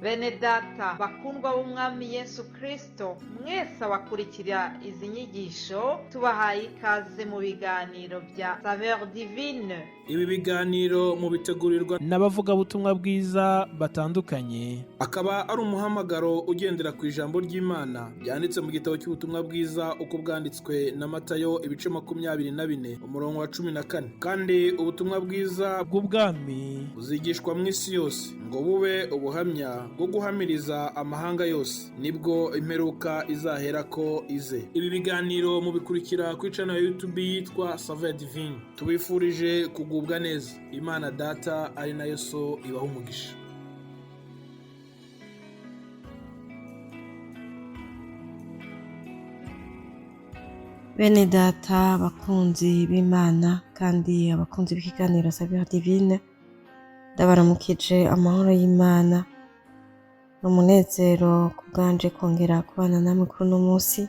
Bene data bakundwa b'umwami Yesu Kristo, mwese abakurikira izi nyigisho tubahaye ikaze mu biganiro bya Saveur Divine. Ibi biganiro mu bitegurirwa n'abavugabutumwa bwiza batandukanye, akaba ari umuhamagaro ugendera ku ijambo ry'Imana byanditse mu gitabo cy'ubutumwa bwiza uko bwanditswe na Matayo ibice 24 umurongo wa 14. Kandi ubutumwa bwiza bw'ubwami buzigishwa mu isi yose ngo bube ubuhamya bwo guhamiriza amahanga yose, nibwo imperuka izaherako ize. Ibi biganiro mubikurikira kuri channel ya YouTube yitwa Saveur Divine. Tubifurije kugubwa neza. Imana Data ari nayo So ibaha umugisha. Bene data abakunzi b'Imana kandi abakunzi b'ikiganiro Saveur Divine, ndabaramukije amahoro y'Imana n'umunezero kubwanje kongera kubana namwe kuri uno munsi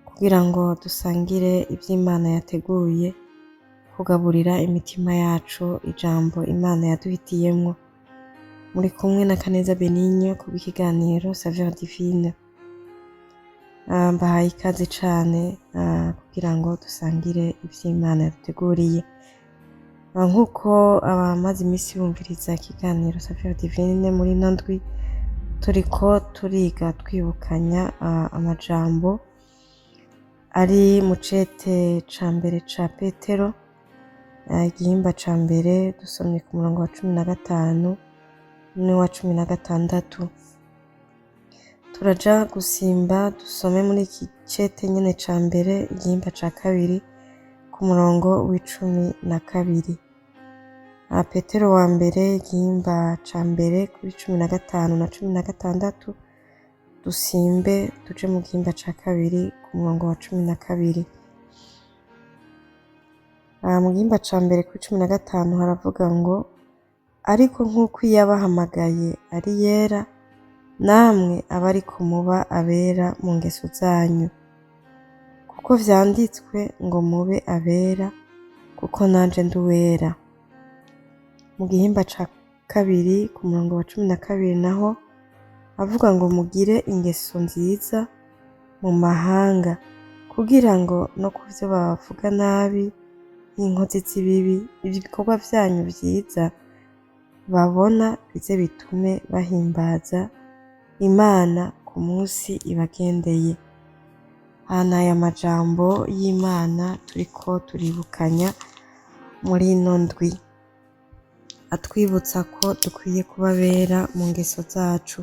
kugira ngo dusangire iby'Imana yateguye kugaburira imitima yacu ijambo Imana yaduhitiyemwo. Muri kumwe na Kaneza Benigne ku bw'ikiganiro Saveur Divine. Mbahaye ikaze cane kugira ngo dusangire ivy'Imana yaduteguriye. Nk'uko abamaze iminsi bumviriza ikiganiro Saveur Divine muri ino ndwi, turiko turiga twibukanya amajambo ari mu cete ca mbere ca Petero, igihimba ca mbere dusomye ku murongo wa 15 n'uwa 16. Turaja gusimba dusome muri iki cete nyene ca mbere igihimba ca kabiri ku murongo w'12. Petero wa mbere igihimba ca mbere kuri 15 na 16, dusimbe tuje mu gihimba ca kabiri ku murongo wa 12. Mu gihimba ca mbere kuri 15 haravuga ngo ariko nk'uko yabahamagaye ari yera, namwe abariko muba abera mu ngeso zanyu, kuko vyanditswe ngo mube abera kuko nanje ndi uwera. Mu gihimba ca kabiri ku murongo wa 12 naho avuga ngo mugire ingeso nziza mu mahanga, kugira ngo no kuvyo bavuga nabi n'inkozi z'ibibi ibikorwa vyanyu vyiza babona bize bitume bahimbaza Imana ku munsi ibagendeye. Hana aya majambo y'Imana turiko turibukanya muri ino ndwi, atwibutsa ko dukwiye kuba bera mu ngeso zacu.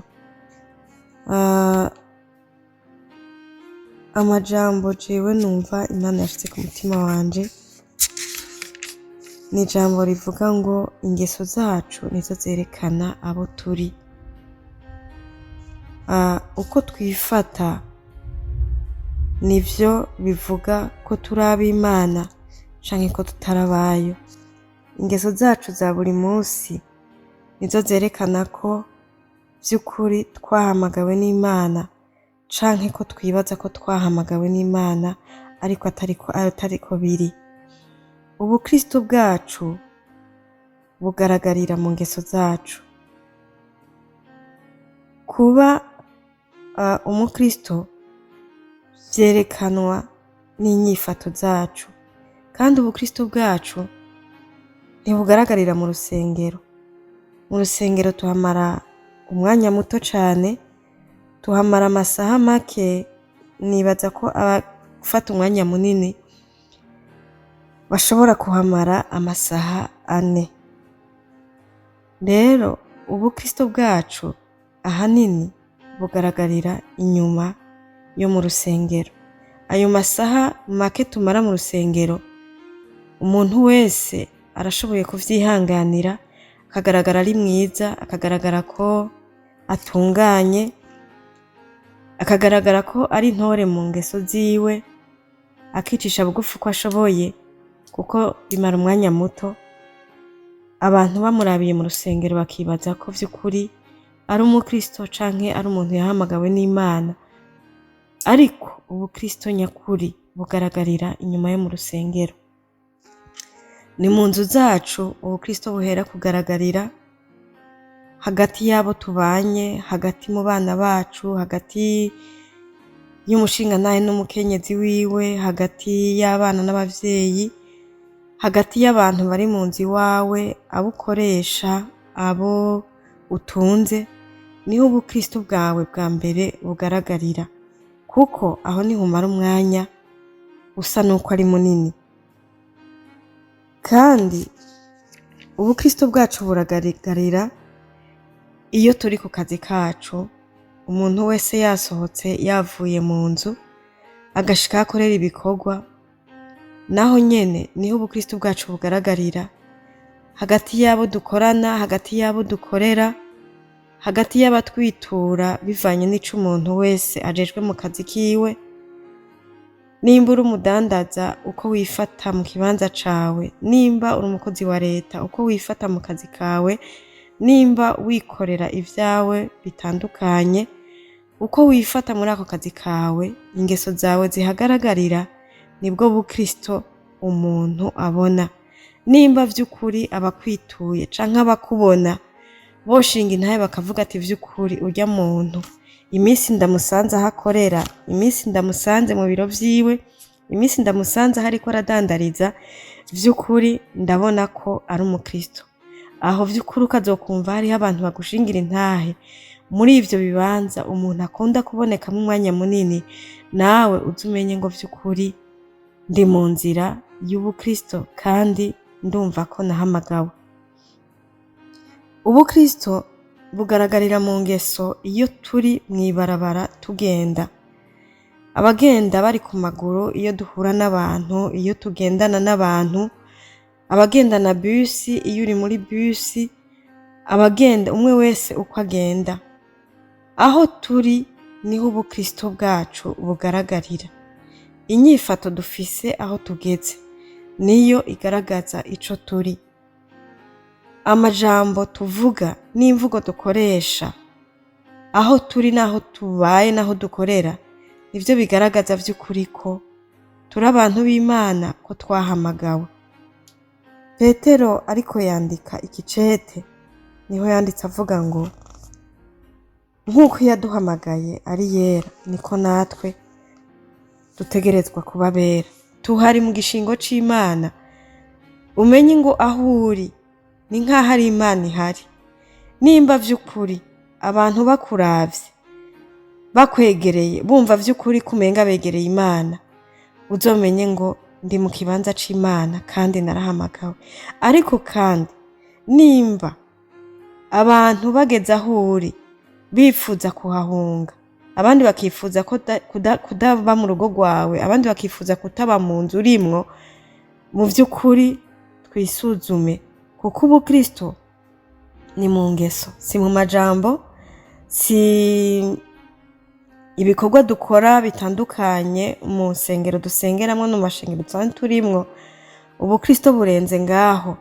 Amajambo jewe numva Imana yashize ku mutima wanje ni ijambo rivuga ngo ingeso zacu nizo zerekana abo turi. Uko twifata nivyo bivuga ko turi ab'Imana canke ko tutarabayo. Ingeso zacu za buri munsi nizo zerekana ko vy'ukuri twahamagawe n'Imana canke ko twibaza ko twahamagawe n'Imana ariko atariko biri. Ubukristo bwacu bugaragarira mu ngeso zacu. Kuba umukristo vyerekanwa n'inyifato zacu, kandi ubukristo bwacu ntibugaragarira mu rusengero. Mu rusengero tuhamara umwanya muto cane, tuhamara amasaha make, nibaza ko abafata umwanya munini bashobora kuhamara amasaha 4. Rero ubukristo bwacu ahanini bugaragarira inyuma yo mu rusengero. Ayo masaha make tumara mu rusengero, umuntu wese arashoboye kuvyihanganira, akagaragara ari mwiza, akagaragara ko atunganye, akagaragara ko ari intore mu ngeso ziwe, akicisha bugufi ko ashoboye, kuko bimara umwanya muto. Abantu bamurabiye mu rusengero bakibaza ko vy'ukuri ari umukristo canke ari umuntu yahamagawe n'Imana. Ariko ubukristo nyakuri bugaragarira inyuma yo mu rusengero. Ni mu nzu zacu ubukristo buhera kugaragarira, hagati y'abo tubanye, hagati mu bana bacu, hagati y'umushingantahe n'umukenyezi wiwe, hagati y'abana n'abavyeyi, hagati y'abantu bari mu nzu iwawe, abo ukoresha, abo utunze, niho ubukristo bwawe bwa mbere bugaragarira, kuko aho niho umara umwanya usa n'uko ari munini. Kandi ubukristo bwacu buragaragarira iyo turi ku kazi kacu, umuntu wese yasohotse yavuye mu nzu agashika aho akorera ibikorwa, naho nyene niho ubukristo bwacu bugaragarira, hagati y'abo dukorana, hagati y'abo dukorera, hagati y'abatwitura bivanye n'ico umuntu wese ajejwe mu kazi kiwe. Nimba uri umudandaza uko wifata mu kibanza cawe, nimba uri umukozi wa leta uko wifata mu kazi kawe, nimba wikorera ivyawe bitandukanye uko wifata muri ako kazi kawe, ingeso zawe zihagaragarira, nibwo bukristo umuntu abona. Nimba vy'ukuri abakwituye canke abakubona boshinga intahe bakavuga ati vy'ukuri urya muntu iminsi ndamusanze aho akorera, iminsi ndamusanze mu biro vyiwe, iminsi ndamusanze aho ariko aradandariza, vy'ukuri ndabona ko ari umukristo. Aho vy'ukuri ukazokumva hariho abantu bagushingira intahe muri ivyo bibanza umuntu akunda kubonekamo umwanya munini, nawe uze umenye ngo vy'ukuri ndi mu nzira y'ubukristo kandi ndumva ko nahamagawe. Ubukristo bugaragarira mu ngeso iyo turi mw'ibarabara tugenda, abagenda bari ku maguru, iyo duhura n'abantu, iyo tugendana n'abantu, abagendana busi, iyo uri muri busi, abagenda umwe wese uko agenda. Aho turi niho ubukristo bwacu bugaragarira. Inyifato dufise aho tugeze niyo igaragaza ico turi. Amajambo tuvuga n'imvugo dukoresha aho turi naho tubaye naho dukorera nivyo bigaragaza vy'ukuri ko turi abantu b'Imana, ko twahamagawe. Petero ariko yandika ikicete niho yanditse avuga ngo nk'uko yaduhamagaye ari yera niko natwe dutegerezwa kuba bera. Tuhari mu gishingo c'Imana, umenye ngo aho uri ni nk'aho ari Imana ihari. Nimba vy'ukuri abantu bakuravye bakwegereye bumva vy'ukuri kumenga begereye Imana, uzomenye ngo ndi mu kibanza c'Imana kandi narahamagawe. Ariko kandi nimba abantu bageze aho uri bifuza kuhahunga, abandi bakifuza kudaba mu rugo rwawe, abandi bakifuza kutaba mu nzu urimwo, mu vy'ukuri twisuzume, kuko ubukristo ni mu ngeso, si mu majambo, si ibikorwa dukora bitandukanye mu nsengero dusengeramwo no mu mashengero dusanzwe turimwo. Ubukristo burenze ngaho.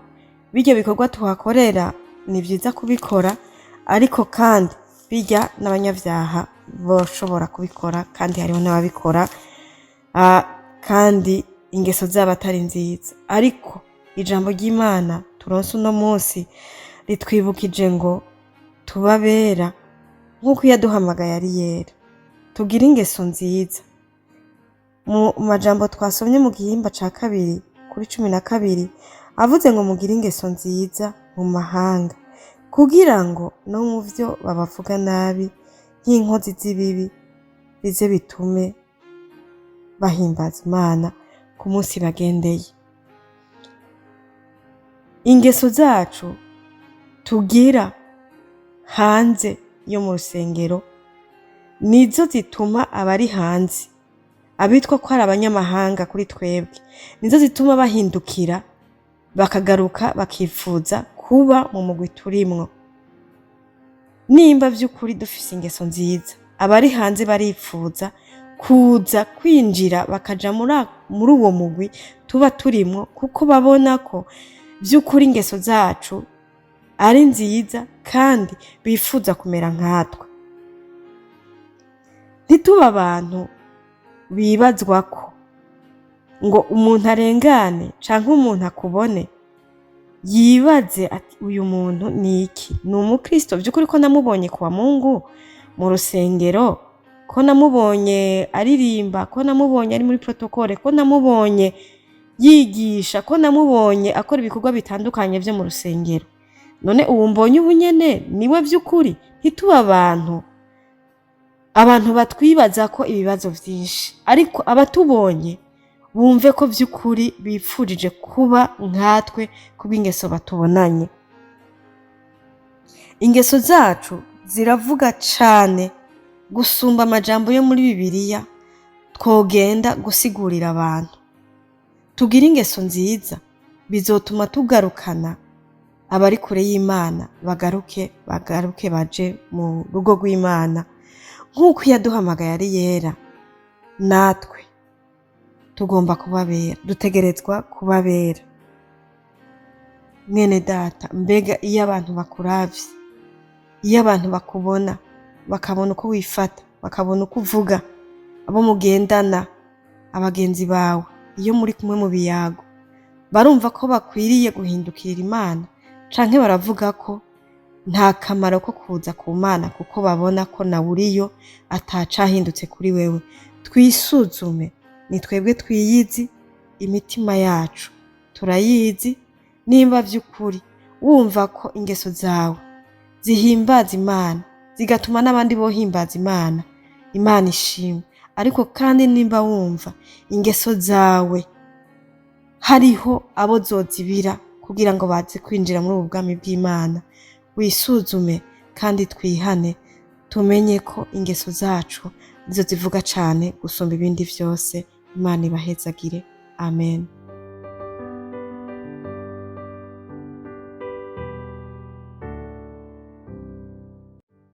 Biryo bikorwa tuhakorera ni vyiza kubikora, ariko kandi birya n'abanyavyaha boshobora kubikora, kandi hariho n'ababikora kandi ingeso zabo atari nziza. Ariko ijambo ry'Imana turonse uno munsi ritwibukije ngo tubabera nk'uko yaduhamagaye ari yera, tugira ingeso nziza. Mu majambo twasomye mu gihimba ca 2:12 avuze ngo mugire ingeso nziza mu mahanga, kugira ngo no mu vyo babavuga nabi nk'inkozi z'ibibi bize bitume bahimbaza Imana ku munsi bagendeye. Ingeso zacu tugira hanze yo mu rusengero nizo zituma abari hanze, abitwa ko ari abanyamahanga kuri twebwe, nizo zituma bahindukira bakagaruka bakifuza kuba mu mugwi turimwo. Nimba vy'ukuri dufise ingeso nziza, abari hanze barifuza kuza kwinjira bakaja muri uwo mugwi tuba turimwo, kuko babona ko vy'ukuri ingeso zacu ari nziza kandi bifuza kumera nkatwe. Ntituba abantu bibazwa ko ngo umuntu arengane canke umuntu akubone yibaze ati uyu muntu ni iki, ni umukristo by'ukuri ko namubonye kwa Mungu mu rusengero, ko namubonye aririmba, ko namubonye ari muri protokole, ko namubonye yigisha, ko namubonye akora ibikorwa bitandukanye byo mu rusengero. None ubu mbonye ubu nyene niwe by'ukuri? Ntituba abantu batwibaza ko ibibazo vyinshi, ariko abatubonye bumve ko by'ukuri bipfurije kuba nkatwe kubw'ingeso batubonanye. Ingeso zacu ziravuga cane gusumba amajambo yo muri Bibiliya twogenda gusigurira abantu. Tugira ingeso nziza bizotuma tugarukana abari kure y'Imana, bagaruke baje mu rugo rw'Imana nk'uko yaduhamagaye ari yera. Natwe tugomba kubabera, dutegerezwa kubabera. Mwene data, mbega iyo abantu bakuravye, iyo abantu bakubona, bakabona uko wifata, bakabona uko uvuga, abo mugendana, abagenzi bawe, iyo muri kumwe mu biyago, barumva ko bakwiriye guhindukirira Imana, canke baravuga ko nta kamaro ko kuza ku Mana kuko babona ko nawe uriyo atacahindutse kuri wewe. Twisuzume, ni twebwe twiyizi, imitima yacu turayizi. Nimba by'ukuri wumva ko ingeso zawe zihimbaza Imana, zigatuma n'abandi bohimbaza Imana, Imana ishimwe. Ariko kandi nimba wumva ingeso zawe hariho abo zozibira kugira ngo baze kwinjira muri ubu bwami bw'Imana, wisuzume kandi twihane, tumenye ko ingeso zacu nizo zivuga cane gusumba ibindi vyose. Imana ibahezagire. Amen.